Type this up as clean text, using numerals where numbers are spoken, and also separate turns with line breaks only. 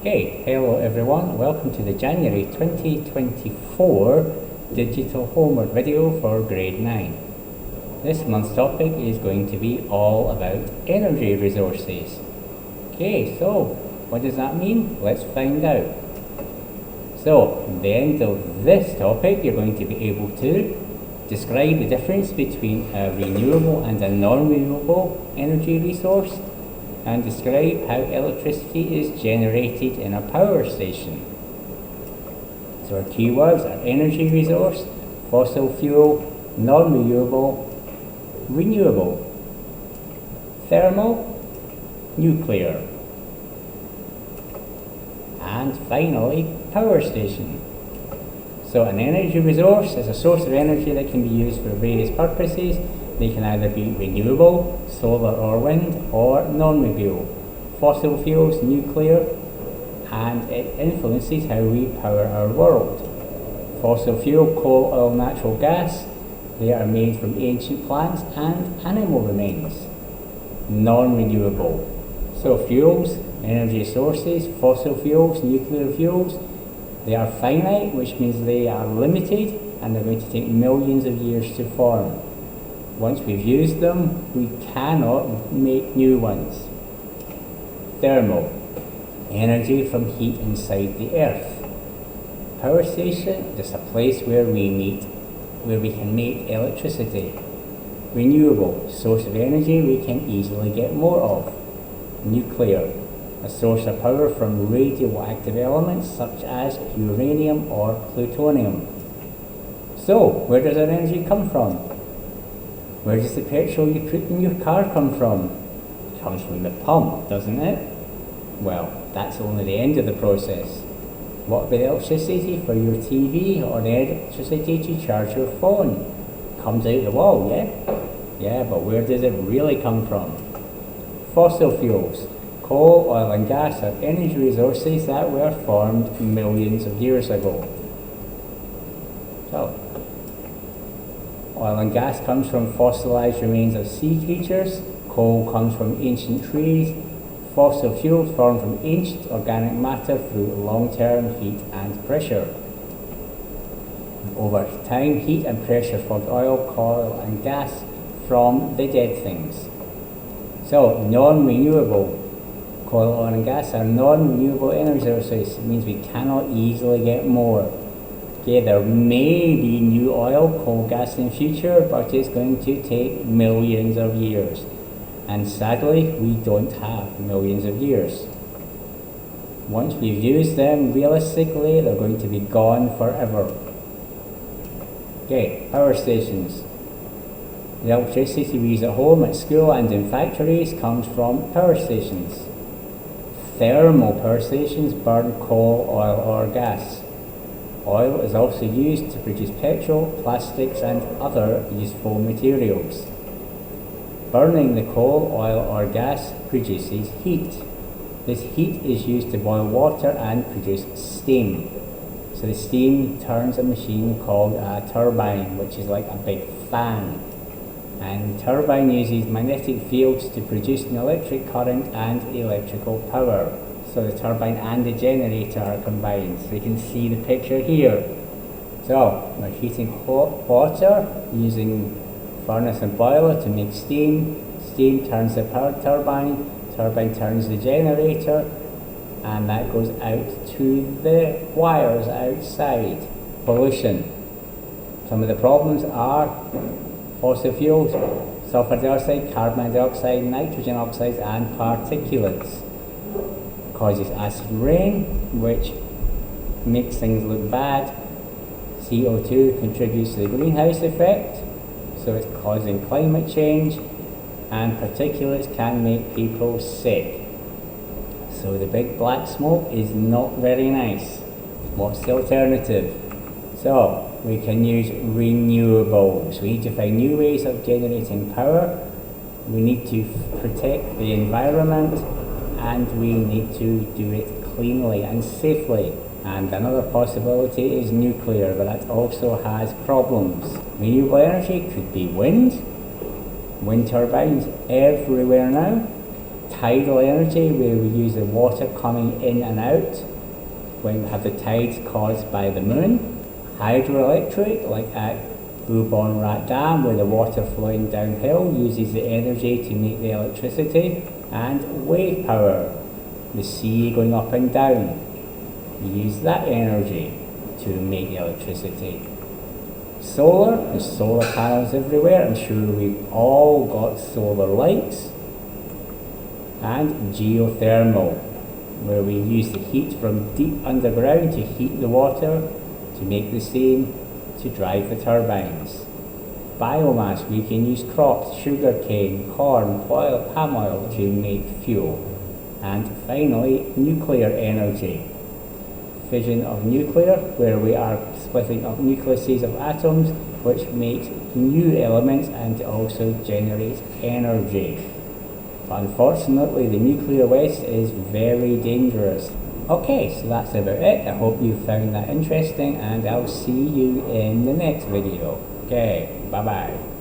Okay, hello everyone, welcome to the January 2024 digital homework video for grade 9. This month's topic is going to be all about energy resources. Okay, so what does that mean? Let's find out. So, at the end of this topic, you're going to be able to describe the difference between a renewable and a non-renewable energy resource, and describe how electricity is generated in a power station. So our keywords are energy resource, fossil fuel, non-renewable, renewable, thermal, nuclear, and finally power station. So an energy resource is a source of energy that can be used for various purposes. They can either be renewable, solar or wind, or non-renewable, fossil fuels, nuclear, and it influences how we power our world. Fossil fuel, coal, oil, natural gas, they are made from ancient plants and animal remains. Non-renewable, so fuels, energy sources, fossil fuels, nuclear fuels, they are finite, which means they are limited and they're going to take millions of years to form. Once we've used them, we cannot make new ones. Thermal, energy from heat inside the earth. Power station, just a place where we meet, where we can make electricity. Renewable, source of energy we can easily get more of. Nuclear, a source of power from radioactive elements such as uranium or plutonium. So, where does our energy come from? Where does the petrol you put in your car come from? It comes from the pump, doesn't it? Well, that's only the end of the process. What about the electricity for your TV or the electricity to charge your phone? It comes out the wall, yeah? Yeah, but where does it really come from? Fossil fuels, coal, oil and gas are energy resources that were formed millions of years ago. So, oil and gas comes from fossilized remains of sea creatures, coal comes from ancient trees, fossil fuels formed from ancient organic matter through long-term heat and pressure. Over time, heat and pressure formed oil, coal and gas from the dead things. So, non-renewable coal, oil and gas are non-renewable energy resources. It means we cannot easily get more. Okay, there may be new oil, coal, gas in the future, but it's going to take millions of years. And sadly, we don't have millions of years. Once we've used them, realistically, they're going to be gone forever. Okay, power stations. The electricity we use at home, at school, and in factories comes from power stations. Thermal power stations burn coal, oil, or gas. Oil is also used to produce petrol, plastics and other useful materials. Burning the coal, oil or gas produces heat. This heat is used to boil water and produce steam. So the steam turns a machine called a turbine, which is like a big fan. And the turbine uses magnetic fields to produce an electric current and electrical power. So the turbine and the generator are combined. So you can see the picture here. So we're heating hot water using furnace and boiler to make steam. Steam turns the power turbine. Turbine turns the generator. And that goes out to the wires outside. Pollution. Some of the problems are fossil fuels, sulfur dioxide, carbon dioxide, nitrogen oxides and particulates. Causes acid rain, which makes things look bad. CO2 contributes to the greenhouse effect, so it's causing climate change, and particulates can make people sick. So the big black smoke is not very nice. What's the alternative? So we can use renewables. We need to find new ways of generating power. We need to protect the environment, and we need to do it cleanly and safely. And another possibility is nuclear, but that also has problems. Renewable energy could be wind turbines everywhere now, tidal energy, where we use the water coming in and out when we have the tides caused by the moon. Hydroelectric, like at Bourbon Rat Dam, where the water flowing downhill uses the energy to make the electricity. And wave power, the sea going up and down. We use that energy to make the electricity. Solar, there's solar panels everywhere. I'm sure we've all got solar lights. And geothermal, where we use the heat from deep underground to heat the water to make the same to drive the turbines. Biomass, we can use crops, sugarcane, corn, oil, palm oil to make fuel. And finally, nuclear energy. Fission of nuclear, where we are splitting up nucleuses of atoms, which makes new elements and also generates energy. But unfortunately, the nuclear waste is very dangerous. Okay, so that's about it. I hope you found that interesting, and I'll see you in the next video. Okay, bye bye.